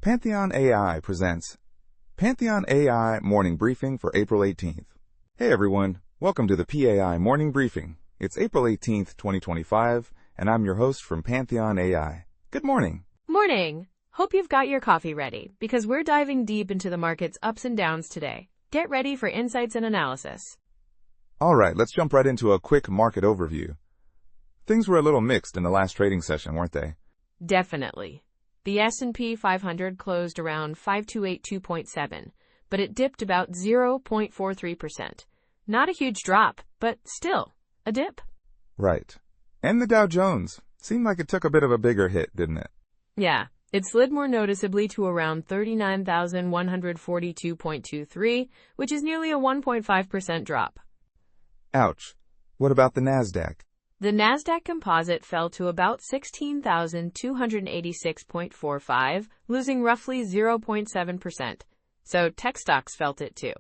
PantheonAI presents PantheonAI Morning Briefing for April 18th. Hey everyone, welcome to the PAI Morning Briefing. It's April 18th, 2025, and I'm your host from PantheonAI. Good morning. Morning. Hope you've got your coffee ready, because we're diving deep into the market's ups and downs today. Get ready for insights and analysis. Alright, let's jump right into a quick market overview. Things were a little mixed in the last trading session, weren't they? Definitely. The S&P 500 closed around 5282.7, but it dipped about 0.43%. Not a huge drop, but still, a dip. Right. And the Dow Jones seemed like it took a bit of a bigger hit, didn't it? Yeah, it slid more noticeably to around 39,142.23, which is nearly a 1.5% drop. Ouch. What about the Nasdaq? The Nasdaq Composite fell to about 16,286.45, losing roughly 0.7%. So tech stocks felt it too.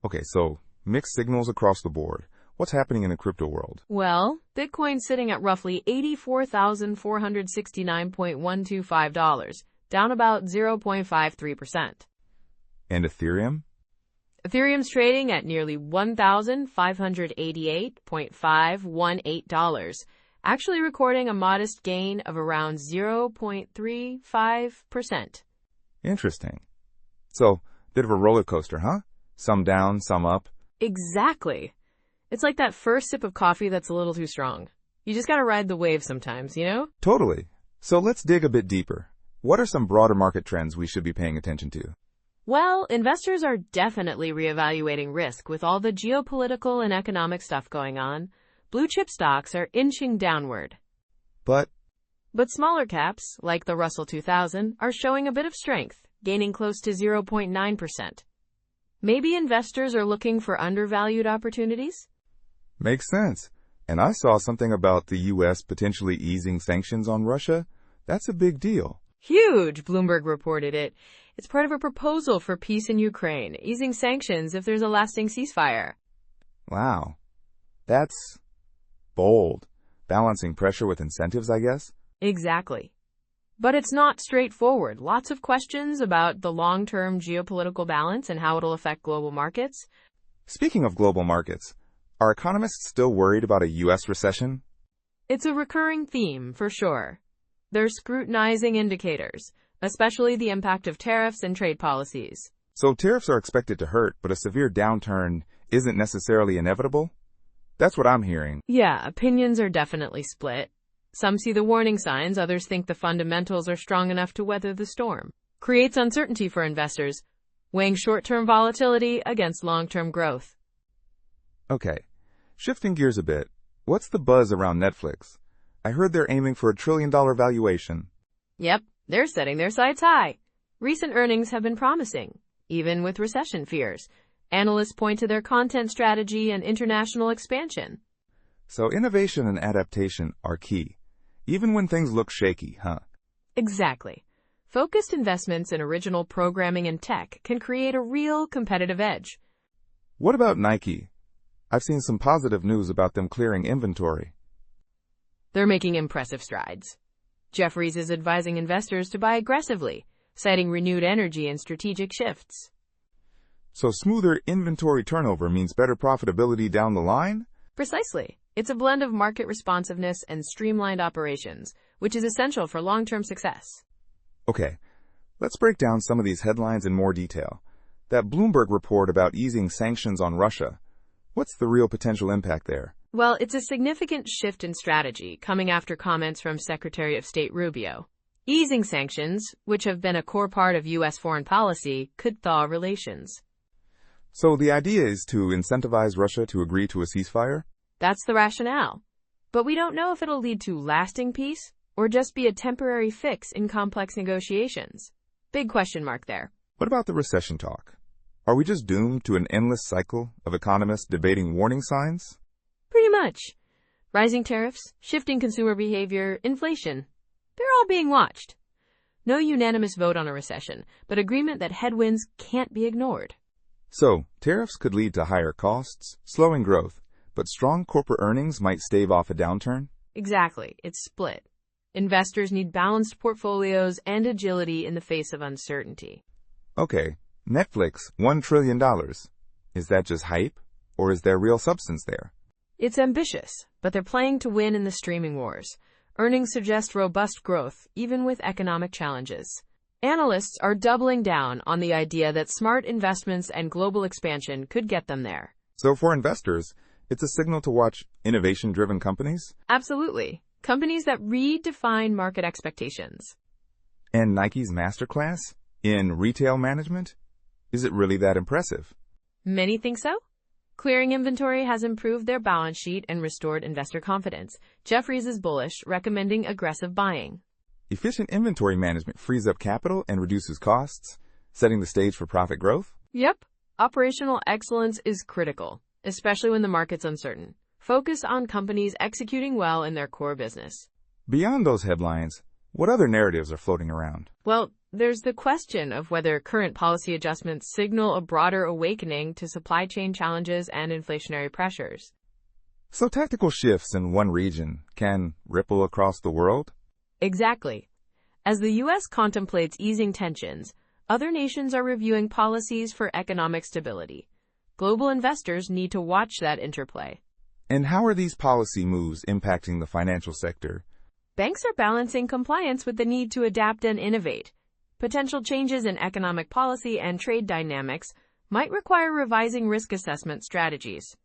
Okay, so mixed signals across the board. What's happening in the crypto world? Well, Bitcoin's sitting at roughly $84,469.125, down about 0.53%. And Ethereum? Ethereum's trading at nearly $1,588.518, actually recording a modest gain of around 0.35%. Interesting. So, bit of a roller coaster, huh? Some down, some up. Exactly. It's like that first sip of coffee that's a little too strong. You just gotta ride the wave sometimes, you know? Totally. So let's dig a bit deeper. What are some broader market trends we should be paying attention to? Well, investors are definitely reevaluating risk with all the geopolitical and economic stuff going on. Blue chip stocks are inching downward. But smaller caps, like the Russell 2000, are showing a bit of strength, gaining close to 0.9%. Maybe investors are looking for undervalued opportunities? makes sense. And I saw something about the U.S. potentially easing sanctions on Russia. That's a big deal. Huge, Bloomberg reported it. It's part of a proposal for peace in Ukraine, easing sanctions if there's a lasting ceasefire. Wow. That's bold. Balancing pressure with incentives, I guess? Exactly. But it's not straightforward. Lots of questions about the long-term geopolitical balance and how it'll affect global markets. Speaking of global markets, are economists still worried about a U.S. recession? It's a recurring theme, for sure. They're scrutinizing indicators, especially the impact of tariffs and trade policies. So tariffs are expected to hurt, but a severe downturn isn't necessarily inevitable? That's what I'm hearing. Yeah, opinions are definitely split. Some see the warning signs, others think the fundamentals are strong enough to weather the storm. Creates uncertainty for investors, weighing short-term volatility against long-term growth. Okay, shifting gears a bit, what's the buzz around Netflix? I heard they're aiming for $1 trillion valuation. Yep, they're setting their sights high. Recent earnings have been promising, even with recession fears. Analysts point to their content strategy and international expansion. So innovation and adaptation are key, even when things look shaky, huh? Exactly. Focused investments in original programming and tech can create a real competitive edge. What about Nike? I've seen some positive news about them clearing inventory. They're making impressive strides. Jefferies is advising investors to buy aggressively, citing renewed energy and strategic shifts. So smoother inventory turnover means better profitability down the line? Precisely. It's a blend of market responsiveness and streamlined operations, which is essential for long-term success. Okay, let's break down some of these headlines in more detail. That Bloomberg report about easing sanctions on Russia. What's the real potential impact there? Well, it's a significant shift in strategy, coming after comments from Secretary of State Rubio. Easing sanctions, which have been a core part of U.S. foreign policy, could thaw relations. So the idea is to incentivize Russia to agree to a ceasefire? That's the rationale. But we don't know if it'll lead to lasting peace or just be a temporary fix in complex negotiations. Big question mark there. What about the recession talk? Are we just doomed to an endless cycle of economists debating warning signs? Pretty much. Rising tariffs, shifting consumer behavior, inflation. They're all being watched. No unanimous vote on a recession, but agreement that headwinds can't be ignored. So, tariffs could lead to higher costs, slowing growth, but strong corporate earnings might stave off a downturn? Exactly. It's split. Investors need balanced portfolios and agility in the face of uncertainty. Okay, Netflix, $1 trillion. Is that just hype, or is there real substance there? It's ambitious, but they're playing to win in the streaming wars. Earnings suggest robust growth, even with economic challenges. Analysts are doubling down on the idea that smart investments and global expansion could get them there. So for investors, it's a signal to watch innovation-driven companies? Absolutely. Companies that redefine market expectations. And Nike's masterclass in retail management? Is it really that impressive? Many think so. Clearing inventory has improved their balance sheet and restored investor confidence. Jefferies is bullish, recommending aggressive buying. Efficient inventory management frees up capital and reduces costs, setting the stage for profit growth? Yep. Operational excellence is critical, especially when the market's uncertain. Focus on companies executing well in their core business. Beyond those headlines, what other narratives are floating around? Well, there's the question of whether current policy adjustments signal a broader awakening to supply chain challenges and inflationary pressures. So tactical shifts in one region can ripple across the world? Exactly. As the U.S. contemplates easing tensions, other nations are reviewing policies for economic stability. Global investors need to watch that interplay. And how are these policy moves impacting the financial sector? Banks are balancing compliance with the need to adapt and innovate. Potential changes in economic policy and trade dynamics might require revising risk assessment strategies.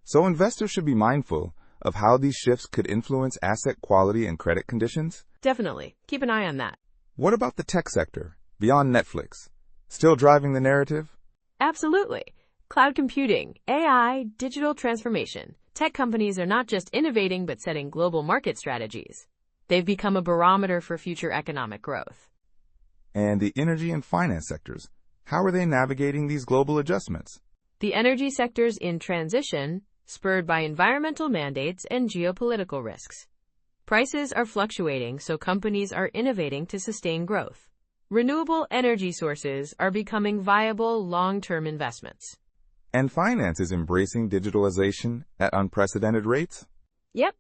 So investors should be mindful of how these shifts could influence asset quality and credit conditions? Definitely. Keep an eye on that. What about the tech sector, beyond Netflix? Still driving the narrative? Absolutely. Cloud computing, AI, digital transformation. Tech companies are not just innovating but setting global market strategies. They've become a barometer for future economic growth. And the energy and finance sectors, how are they navigating these global adjustments? The energy sector's in transition, spurred by environmental mandates and geopolitical risks. Prices are fluctuating, so companies are innovating to sustain growth. Renewable energy sources are becoming viable long-term investments. And finance is embracing digitalization at unprecedented rates? Yep.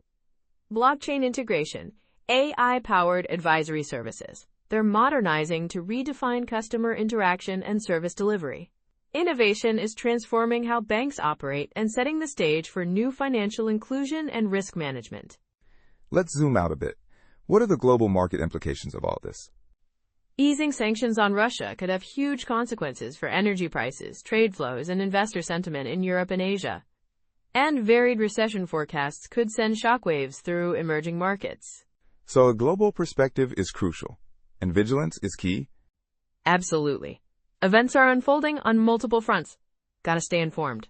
Blockchain integration, AI-powered advisory services. They're modernizing to redefine customer interaction and service delivery. Innovation is transforming how banks operate and setting the stage for new financial inclusion and risk management. Let's zoom out a bit. What are the global market implications of all this? Easing sanctions on Russia could have huge consequences for energy prices, trade flows, and investor sentiment in Europe and Asia. And varied recession forecasts could send shockwaves through emerging markets. So a global perspective is crucial, and vigilance is key? Absolutely. Events are unfolding on multiple fronts. Gotta stay informed.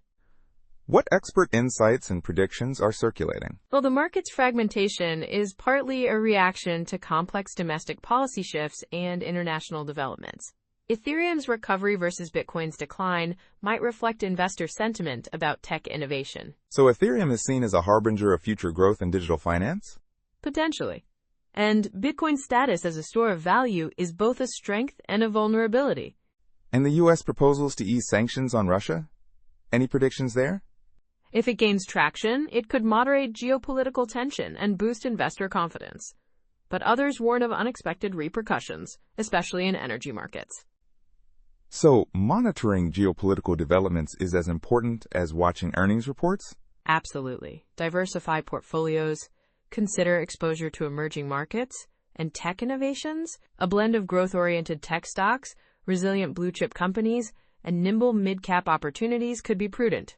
What expert insights and predictions are circulating? Well, the market's fragmentation is partly a reaction to complex domestic policy shifts and international developments. Ethereum's recovery versus Bitcoin's decline might reflect investor sentiment about tech innovation. So Ethereum is seen as a harbinger of future growth in digital finance? Potentially. And Bitcoin's status as a store of value is both a strength and a vulnerability. And the U.S. proposals to ease sanctions on Russia? Any predictions there? If it gains traction, it could moderate geopolitical tension and boost investor confidence. But others warn of unexpected repercussions, especially in energy markets. So, monitoring geopolitical developments is as important as watching earnings reports? Absolutely. Diversify portfolios, consider exposure to emerging markets, and tech innovations, a blend of growth-oriented tech stocks, resilient blue-chip companies, and nimble mid-cap opportunities could be prudent.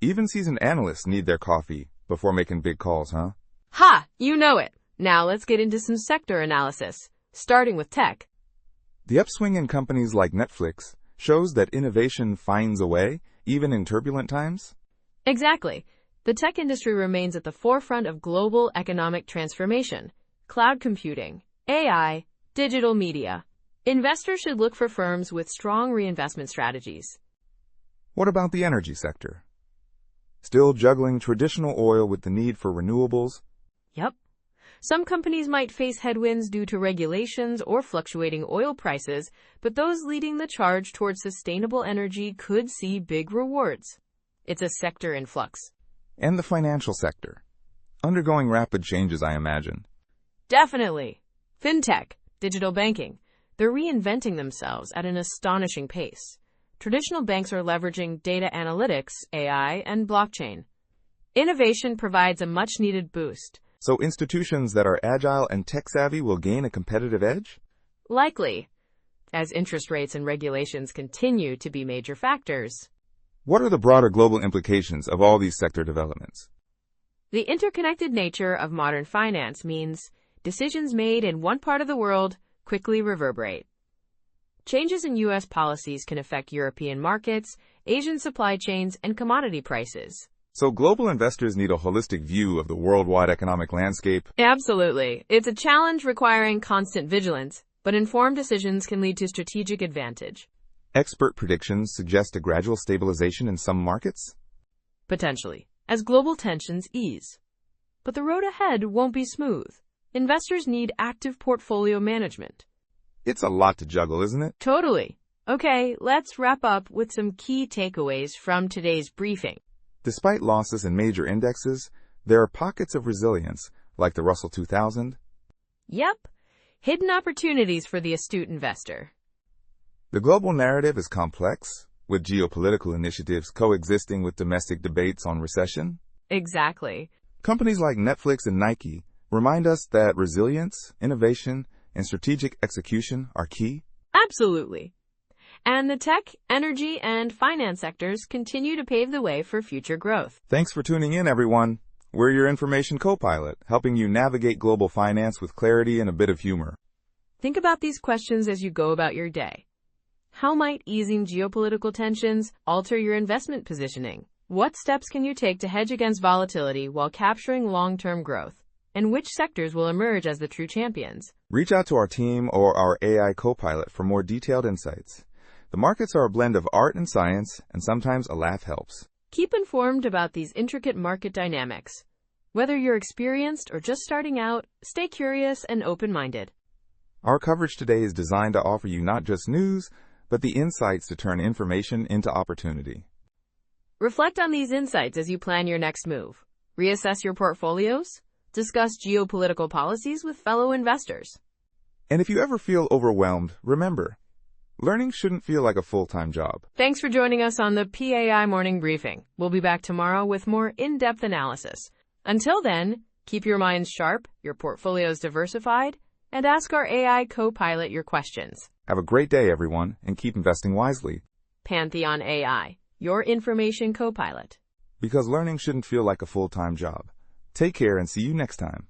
Even seasoned analysts need their coffee before making big calls, huh? Ha! You know it! Now let's get into some sector analysis, starting with tech. The upswing in companies like Netflix shows that innovation finds a way, even in turbulent times? Exactly. The tech industry remains at the forefront of global economic transformation. Cloud computing, AI, digital media. Investors should look for firms with strong reinvestment strategies. What about the energy sector? Still juggling traditional oil with the need for renewables? Yep. Some companies might face headwinds due to regulations or fluctuating oil prices, but those leading the charge towards sustainable energy could see big rewards. It's a sector in flux. And the financial sector, undergoing rapid changes, I imagine. Definitely. Fintech, digital banking, they're reinventing themselves at an astonishing pace. Traditional banks are leveraging data analytics, AI, and blockchain. Innovation provides a much-needed boost. So institutions that are agile and tech-savvy will gain a competitive edge? Likely, as interest rates and regulations continue to be major factors. What are the broader global implications of all these sector developments? The interconnected nature of modern finance means decisions made in one part of the world quickly reverberate. Changes in U.S. policies can affect European markets, Asian supply chains, and commodity prices. So global investors need a holistic view of the worldwide economic landscape. Absolutely. It's a challenge requiring constant vigilance, but informed decisions can lead to strategic advantage. Expert predictions suggest a gradual stabilization in some markets? Potentially, as global tensions ease. But the road ahead won't be smooth. Investors need active portfolio management. It's a lot to juggle, isn't it? Totally. Okay, let's wrap up with some key takeaways from today's briefing. Despite losses in major indexes, there are pockets of resilience, like the Russell 2000. Yep, hidden opportunities for the astute investor. The global narrative is complex, with geopolitical initiatives coexisting with domestic debates on recession. Exactly. Companies like Netflix and Nike remind us that resilience, innovation, and strategic execution are key. Absolutely. And the tech, energy, and finance sectors continue to pave the way for future growth. Thanks for tuning in, everyone. We're your information copilot, helping you navigate global finance with clarity and a bit of humor. Think about these questions as you go about your day. How might easing geopolitical tensions alter your investment positioning? What steps can you take to hedge against volatility while capturing long-term growth? And which sectors will emerge as the true champions? Reach out to our team or our AI copilot for more detailed insights. The markets are a blend of art and science, and sometimes a laugh helps. Keep informed about these intricate market dynamics. Whether you're experienced or just starting out, stay curious and open-minded. Our coverage today is designed to offer you not just news, but the insights to turn information into opportunity. Reflect on these insights as you plan your next move. Reassess your portfolios. Discuss geopolitical policies with fellow investors. And if you ever feel overwhelmed, remember, learning shouldn't feel like a full-time job. Thanks for joining us on the PAI Morning Briefing. We'll be back tomorrow with more in-depth analysis. Until then, keep your minds sharp, your portfolios diversified, and ask our AI co-pilot your questions. Have a great day, everyone, and keep investing wisely. PantheonAI, your information co-pilot. Because learning shouldn't feel like a full-time job. Take care and see you next time.